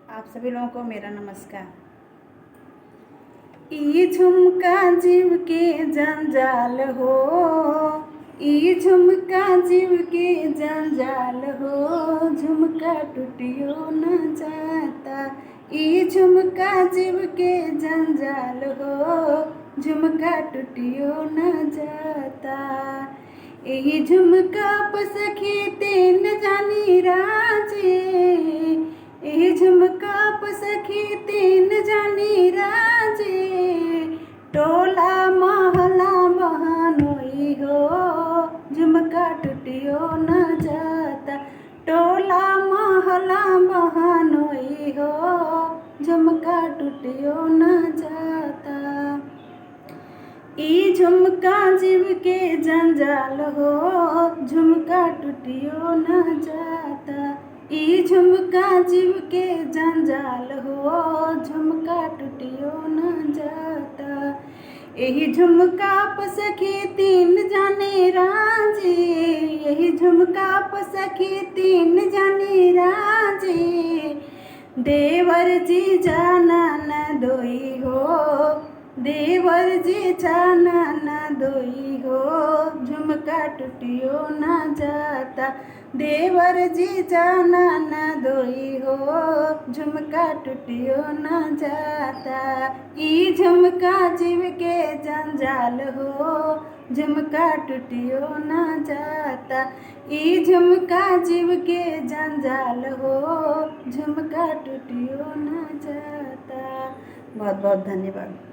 आप सभी लोगों को मेरा नमस्कार। ई झुमका जीव के जंजाल हो, ई झुमका जीव के जंजाल हो, झुमका टूटियो न जाता। ई झुमका जीव के जंजाल हो, झुमका टूटियो न जाता। यही झुमका पसखी तीन जानी राजे, यही झुमका पसखी तीन जानी राजे, टोला महला बहनोई हो, झुमका टूटियो न जाता। टोला महला बहनोई हो, झुमका टूटियो न जाता। ई झुमका जीव के जंजाल हो, झुमका टूटियो न जाता। ई झुमका जीव के जंजाल हो, झुमका टूटियो न जाता। यही झुमका पसखी तीन जाने राजे, यही झुमका पसखी तीन जाने राजे, देवर जी जाना न दोई हो, देवर जी जाना न दोई हो, झुमका टूटियो न जाता। देवर जी जाना न दोई हो, झुमका टूटियो न जाता। ई झुमका जीव के जंजाल हो, झुमका टूटियो न जाता। ई झुमका जीव के जंजाल हो, झुमका टूटियो न जाता। बहुत बहुत धन्यवाद।